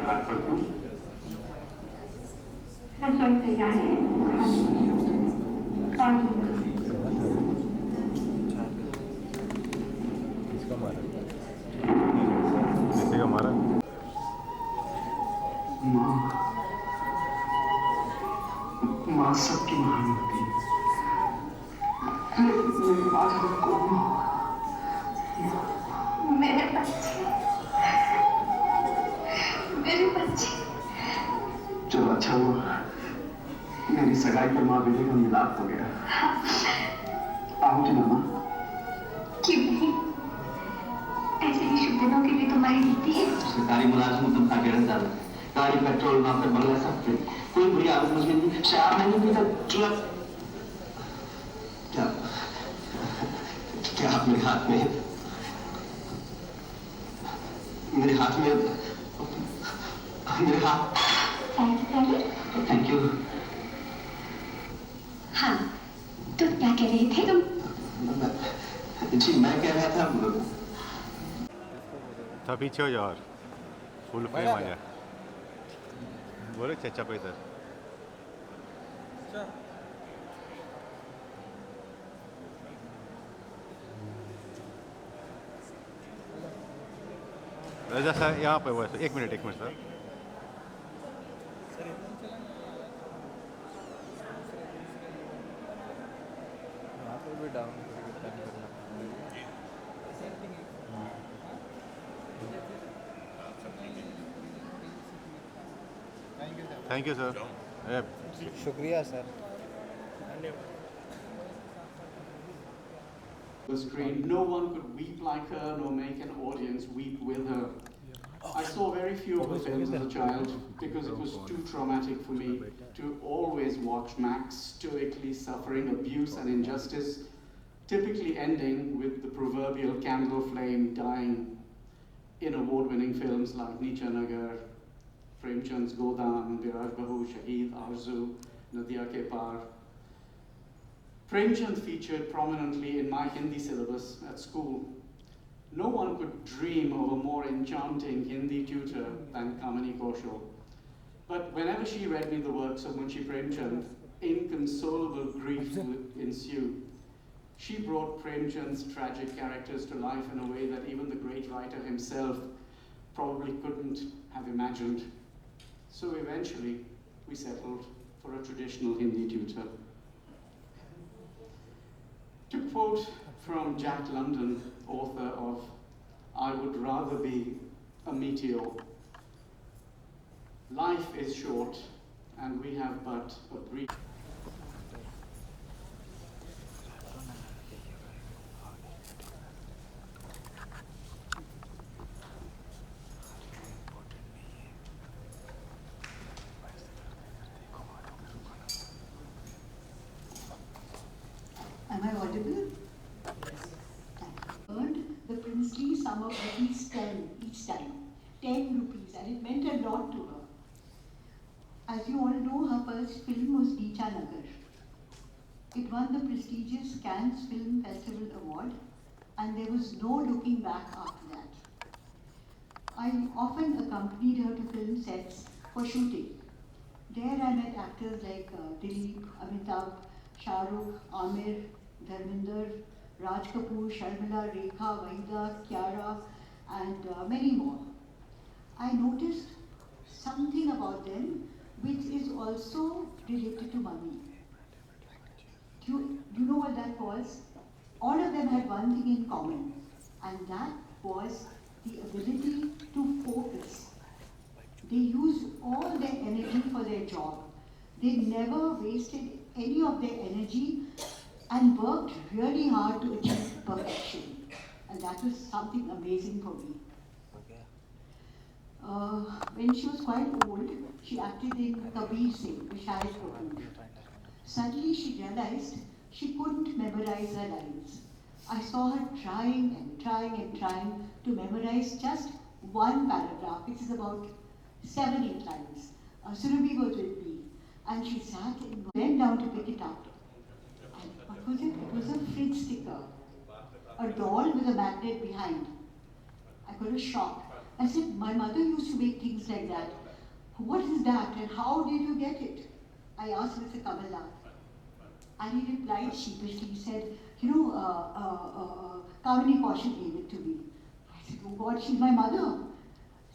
बात करता हूँ। रसोई तैयार है। किसका मारा? किसी का मारा? माँ सबकी महान होती है, लेकिन मेरी बात को मेरे बच्चे, मेरे बच्चे। चलो अच्छा हुआ, मेरी सगाई पर माँ बेटे का मिलाप हो गया। आओ ना माँ। क्यों नहीं? ऐसे ही शुभ दिनों के लिए तुम्हारी नीति है। सरकारी मुलाजिम तुम का गिरन डाला, गाड़ी पेट्रोल वहाँ पर बंगला सब पे कोई बुरी आदत मुझ में नहीं। शराब नहीं पीता, चुला क्या क्या आप मेरे हाथ में मेरे हाथ थैंक यू। हाँ, तो क्या कह रहे थे तुम? जी मैं कह रहा था पीछे हो जाओ और फुल फ्रेम आ जाए। बोले चचा पे इधर। राजा सर यहाँ पे वो एक minute sir. Thank you sir. शुक्रिया sir. The screen, no one could weep like her nor make an audience weep with her. I saw very few of her films as a child because it was too traumatic for me to always watch Max stoically suffering abuse and injustice, typically ending with the proverbial candle flame dying in award-winning films like Neecha Nagar, Premchand's Godan, Viraj Bahu, Shaheed, Arzu, Nadia Ke Paar. Premchand featured prominently in my Hindi syllabus at school. No one could dream of a more enchanting Hindi tutor than Kamini Kaushal. But whenever she read me the works of Munshi Premchand, inconsolable grief would ensue. She brought Premchand's tragic characters to life in a way that even the great writer himself probably couldn't have imagined. So eventually, we settled for a traditional Hindi tutor. To quote from Jack London, author of I Would Rather Be a Meteor, life is short and we have but a brief. Am I audible? Earned the princely sum of ₹10 each time, 10 rupees, and it meant a lot to her. As you all know, her first film was Neecha Nagar. It won the prestigious Cannes Film Festival Award, and there was no looking back after that. I often accompanied her to film sets for shooting. There I met actors like Dilip, Amitabh, Shah Rukh, Amir, Dharminder, Raj Kapoor, Sharmila, Rekha, Waheeda, Kiara, and many more. I noticed something about them which is also related to money. Do you know what that was? All of them had one thing in common, and that was the ability to focus. They used all their energy for their job. They never wasted any of their energy and worked really hard to achieve perfection. And that was something amazing for me. When she was quite old, she acted in Kabir Singh, with Shahid Kapoor. Suddenly she realized she couldn't memorize her lines. I saw her trying and trying and trying to memorize just one paragraph, which is about 7-8 lines. Surabhi was with me, and she sat and bent down to pick it up. And what was it? It was a fridge sticker, a doll with a magnet behind. I got a shock. I said, my mother used to make things like that. What is that and how did you get it? I asked Mr. Kamalnath. And he replied sheepishly, he said, Kamini Kaushal gave it to me. I said, oh God, she's my mother.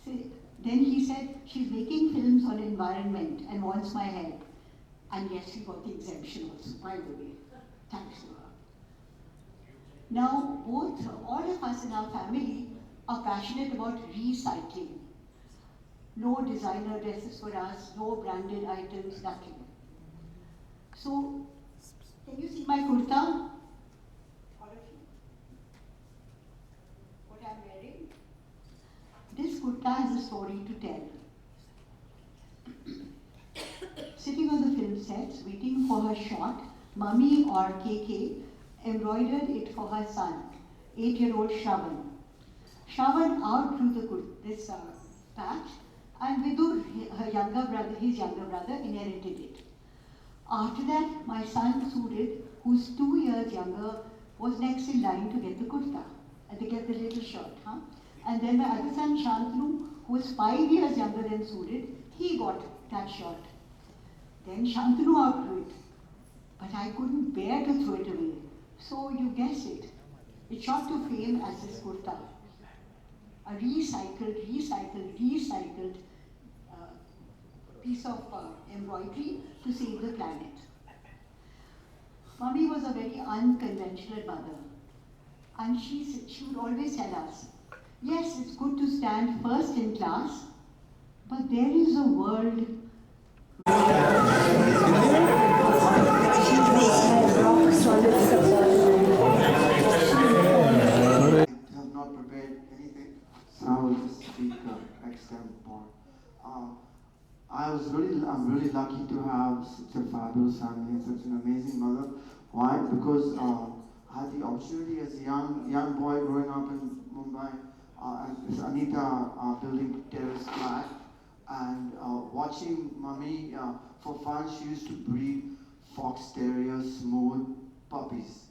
Then he said, she's making films on environment and wants my help. And yes, we got the exemption also, by the way. Thanks to her. Now, all of us in our family are passionate about recycling. No designer dresses for us, no branded items, nothing. So, can you see my kurta? All of you? What I'm wearing? This kurta has a story to tell. Sitting on the film sets, waiting for her shot, Mummy or KK embroidered it for her son, 8-year-old Shravan. Shravan outgrew this patch, and Vidur, his younger brother, inherited it. After that, my son Surit, who's 2 years younger, was next in line to get the kurta, to get the little shirt. And then my other son Shantanu, who was 5 years younger than Surit, he got that shirt. Then Shantanu outgrew it, but I couldn't bear to throw it away. So you guess it. It shot to fame as this kurta. A recycled piece of embroidery to save the planet. Mummy was a very unconventional mother. And she would always tell us, yes, it's good to stand first in class, but there is a world. I have not prepared anything, so I will just speak extempore. I'm really lucky to have such a fabulous family and such an amazing mother. Why? Because I had the opportunity as a young boy growing up in Mumbai, at this Anita building terrace flat, and watching Mummy for fun. She used to breed fox terriers, smooth puppies.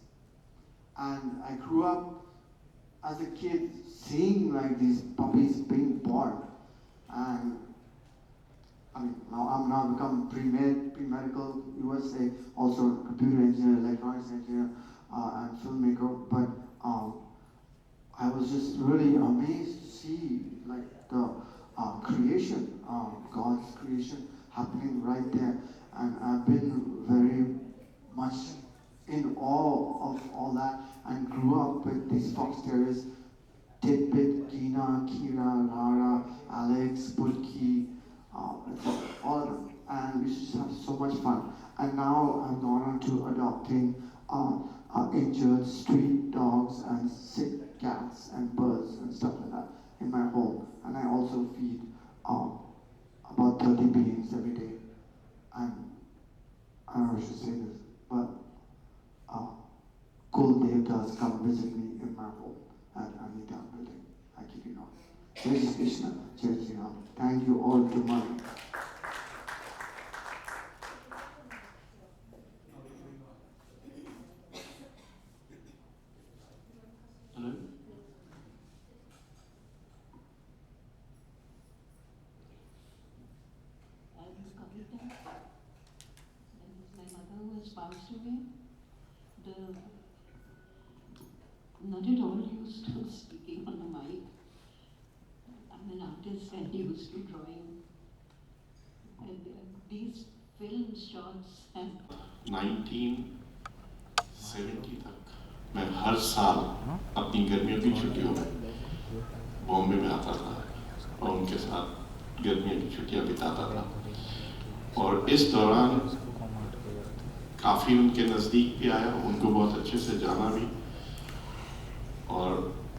And I grew up as a kid seeing like these puppies being born. And I mean, I'm now become pre-medical USA, also computer engineer, electronics engineer, and filmmaker. But I was just really amazed to see like the creation, God's creation happening right there. And I've been very much in awe of all that, and grew up with these fox terriers, Tidbit, Gina, Kira, Lara, Alex, Bulky, all of them. And we just have so much fun. And now I've gone on to adopting injured street dogs and sick cats and birds and stuff like that in my home. And I also feed about 30 beings every day. And I don't know if I should say this, but Kul Devdas come visit me in my home at Anita building. I keep it on. Jai Shri Krishna, Jai Shri Ram. Thank you all to my. Hello? My mother was passed away. Not at all used to speaking on the mic. I'm an artist and used to drawing. And these film shots and 1970 तक मैं हर साल अपनी गर्मियों की छुट्टियों में बॉम्बे में आता था और उनके साथ गर्मियों की छुट्टियां बिताता था। और इस दौरान काफ़ी उनके नज़दीक भी आया, उनको बहुत अच्छे से जाना भी, और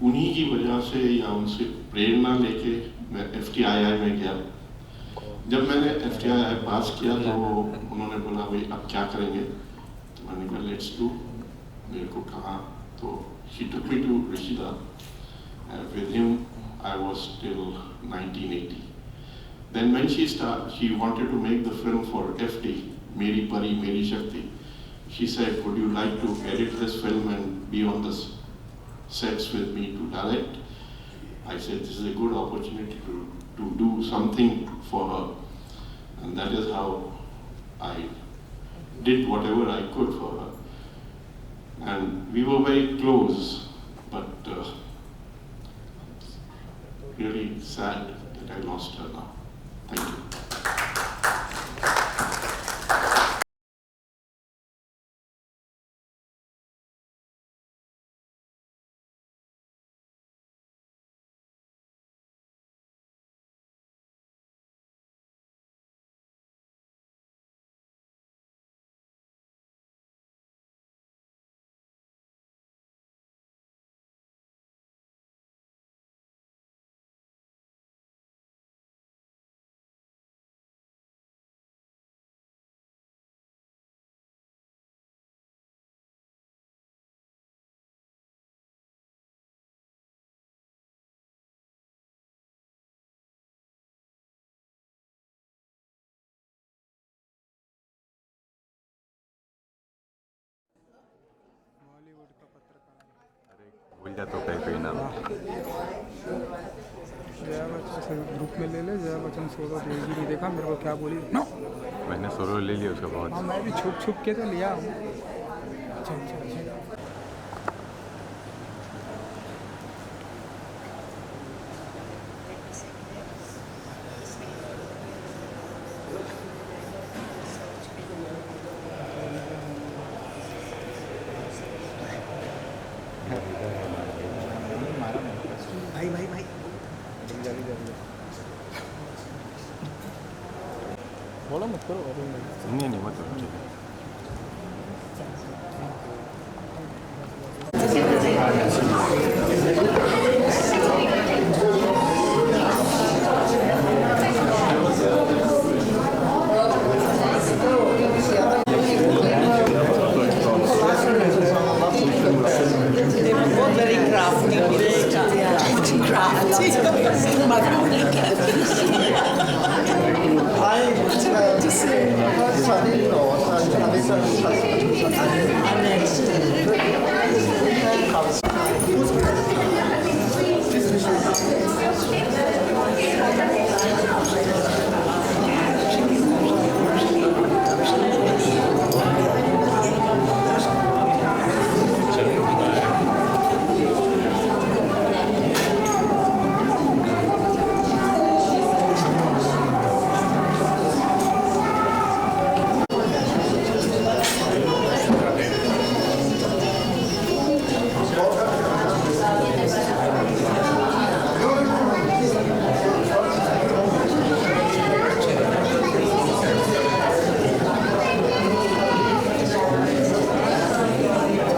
उन्हीं की वजह से या उनसे प्रेरणा लेके मैं FTII में गया। जब मैंने FTII पास किया तो उन्होंने बोला भाई अब क्या करेंगे, तो मैंने कहा लेट्स डू। मेरे को कहा तो she took me to Rishida. With him I was till 1980. Then when she wanted to make the film for FT, Meri Pari Meri Shakti, she said, would you like to edit this film and be on the sets with me to direct? I I said this is a good opportunity to do something for her. And that is how I did whatever I could for her. And we were very close, but really sad that I lost her now. Thank you. Bollywood का पत्रकार भूल जा तो कहीं पे ना जया बच्चन से group में ले ले। जया बच्चन सोलो देगी नहीं, देखा मेरे को क्या बोली नो। मैंने सोलो ले लिया उसका बहुत। हाँ मैं भी छुप छुप के तो लिया हूँ। अच्छा अच्छा अच्छा भाई भाई भाई जल्दी जल्दी बोलो मत करो। नहीं नहीं मत करो, ठीक है।